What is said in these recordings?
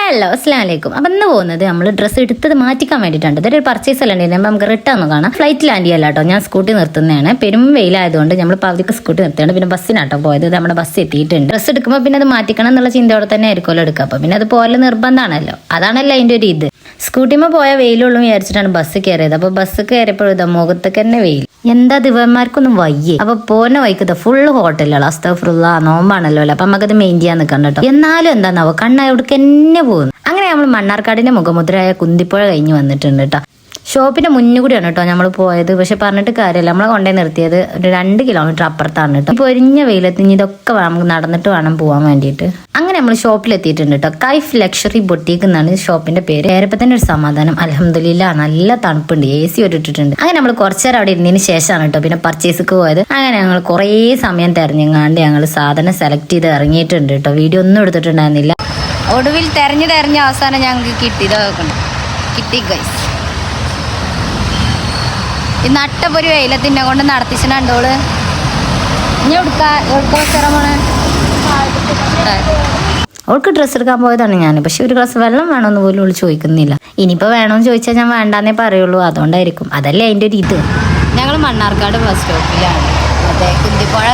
Hello അസ്സലാമു അലൈക്കും. അപ്പം ഇന്ന് പോകുന്നത് നമ്മൾ ഡ്രസ്സ് എടുത്തത് മാറ്റിക്കാൻ വേണ്ടിയിട്ടുണ്ട്. ഇതൊരു പർച്ചേസ് അല്ല ഉണ്ടായിരുന്നു. നമുക്ക് റിട്ടേൺ ഒന്ന് കാണാം. ഫ്ലൈറ്റ് ലാൻഡ് ചെയ്യല്ല കേട്ടോ, ഞാൻ സ്കൂട്ടി നിർത്തുന്നതാണ്. പെരും വെയിലായതുകൊണ്ട് നമ്മൾ പകുതിക്ക് സ്കൂട്ടി നിർത്തിയാണ്. പിന്നെ ബസ്സിനാട്ടോ പോയത്. നമ്മുടെ ബസ് എത്തിയിട്ടുണ്ട്. ഡ്രസ്സ് എടുക്കുമ്പോൾ പിന്നെ അത് മാറ്റിക്കണം എന്നുള്ള ചിന്തയോടെ തന്നെ ആയിരിക്കുമല്ലോ എടുക്കുക. അപ്പം പിന്നെ അത് പോലെ നിർബന്ധമാണല്ലോ, അതാണല്ലോ അതിൻ്റെ ഒരു ഇത്. സ്കൂട്ടിമ്മ പോയ വെയിലുള്ളൂ വിചാരിച്ചിട്ടാണ് ബസ് കയറിയത്. അപ്പൊ ബസ് കയറിയപ്പോഴും ഇതാ മുഖത്തൊക്കെ തന്നെ വെയിൽ. എന്താ ദിവന്മാർക്കൊന്നും വയ്യേ. അപ്പൊ പോന്ന വൈക്കത്തെ ഫുള്ള് ഹോട്ടലുകൾ. അസ്തഗ്ഫിറുല്ലാ, നോമ്പാണല്ലോ അല്ലേ. അപ്പൊ നമുക്കത് മെയിൻ ചെയ്യാൻ നിൽക്കണ്ട കേട്ടോ. എന്നാലും എന്താന്നാവോ കണ്ണ എവിടേക്ക് തന്നെ പോകുന്നു. അങ്ങനെ നമ്മൾ മണ്ണാർക്കാടിന്റെ മുഖമുദ്രയായ കുന്തിപ്പുഴ കഴിഞ്ഞ് വന്നിട്ടുണ്ട് കേട്ടോ. ഷോപ്പിന്റെ മുന്നുകൂടിയാണ് കേട്ടോ നമ്മൾ പോയത്. പക്ഷെ പറഞ്ഞിട്ട് കാര്യമില്ല, നമ്മളെ കൊണ്ടേ നിർത്തിയത് ഒരു 2 കിലോമീറ്റർ അപ്പുറത്താണ് കേട്ടോ. ഇപ്പൊ ഒരിഞ്ഞ വെയിലെത്തി ഇതൊക്കെ നമുക്ക് നടന്നിട്ട് വേണം പോകാൻ വേണ്ടിയിട്ട്. അങ്ങനെ നമ്മൾ ഷോപ്പിലെത്തിയിട്ടുണ്ട് കേട്ടോ. കൈഫ് ലക്ഷറി ബൊട്ടീക്ക് എന്നാണ് ഷോപ്പിന്റെ പേര്. പേരപ്പോ തന്നെ ഒരു സമാധാനം. അൽഹംദുലില്ലാ, നല്ല തണുപ്പുണ്ട്, AC ഇട്ടിട്ടുണ്ട്. അങ്ങനെ നമ്മൾ കുറച്ചേരം അവിടെ ഇരുന്നതിന് ശേഷമാണ് കേട്ടോ പിന്നെ പർച്ചേസിക്ക് പോയത്. അങ്ങനെ ഞങ്ങൾ കുറേ സമയം തെരഞ്ഞെങ്ങാണ്ട് ഞങ്ങൾ സാധനം സെലക്ട് ചെയ്ത് ഇറങ്ങിയിട്ടുണ്ട് കേട്ടോ. വീഡിയോ ഒന്നും എടുത്തിട്ടുണ്ടായിരുന്നില്ല. ഒടുവിൽ തെരഞ്ഞ് അവസാനം ഞങ്ങൾക്ക് കിട്ടി. കിട്ടി ഗൈസ്. ഈ നട്ടപ്പൊരു വെയിലത്തിനെ കൊണ്ട് നടത്തിച്ചിട്ടുണ്ടോള്. ഇനി അവൾക്ക് ഡ്രസ്സ് എടുക്കാൻ പോയതാണ് ഞാൻ. പക്ഷെ ഒരു ഗ്ലാസ് വെള്ളം വേണമെന്ന് പോലും അവള് ചോദിക്കുന്നില്ല. ഇനിയിപ്പോൾ വേണമെന്ന് ചോദിച്ചാൽ ഞാൻ വേണ്ടാന്നേ പറയുള്ളൂ. അതുകൊണ്ടായിരിക്കും, അതല്ലേ അതിൻ്റെ ഒരു ഇത്. ഞങ്ങൾ മണ്ണാർക്കാട് ബസ് സ്റ്റോപ്പിലാണ്. അതെ, കുന്തിപ്പുഴ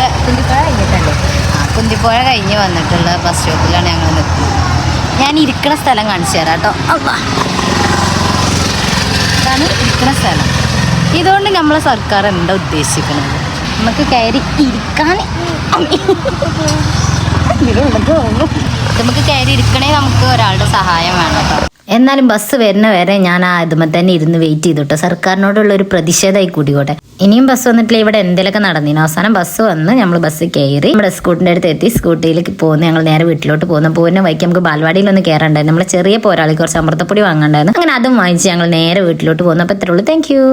കഴിഞ്ഞിട്ടുണ്ട്. കുന്തിപ്പുഴ കഴിഞ്ഞ് വന്നിട്ടുള്ള ബസ് സ്റ്റോപ്പിലാണ് ഞങ്ങൾ നിൽക്കുന്നത്. ഞാൻ ഇരിക്കുന്ന സ്ഥലം കാണിച്ചു തരാം കേട്ടോ. അതാണ് ഇരിക്കുന്ന സ്ഥലം. ഇതുകൊണ്ട് നമ്മളെ സർക്കാർ എന്താ ഉദ്ദേശിക്കുന്നത്, നമുക്ക് കയറി ഇരിക്കാൻ. നമുക്ക് കയറി ഇരിക്കണേ നമുക്ക് ഒരാളുടെ സഹായം വേണം കേട്ടോ. എന്നാലും ബസ് വരുന്ന വരെ ഞാൻ ആ ഇതുമ്മ തന്നെ ഇരുന്ന് വെയിറ്റ് ചെയ്തിട്ടോ. സർക്കാരിനോടുള്ള ഒരു പ്രതിഷേധമായി കൂടിക്കോട്ടെ. ഇനിയും ബസ് വന്നിട്ടില്ല. ഇവിടെ എന്തെങ്കിലുമൊക്കെ നടന്നിന്. അവസാനം ബസ് വന്ന് നമ്മൾ ബസ് കയറി നമ്മുടെ സ്കൂട്ടിൻ്റെ അടുത്ത് എത്തി. സ്കൂട്ടിയിലേക്ക് പോകുന്ന ഞങ്ങൾ നേരെ വീട്ടിലോട്ട് പോകുന്ന വൈക്ക് നമുക്ക് ബാൽവാടിയിലൊന്ന് കയറണ്ടായിരുന്നു. നമ്മളെ ചെറിയ പോരാളി കുറച്ച് അമൃതപ്പൊടി വാങ്ങണ്ടായിരുന്നു. അങ്ങനെ അതും വാങ്ങിച്ച് ഞങ്ങൾ നേരെ വീട്ടിലോട്ട് പോകുന്നു. അപ്പോൾ ഇത്രയുള്ളൂ. Thank U.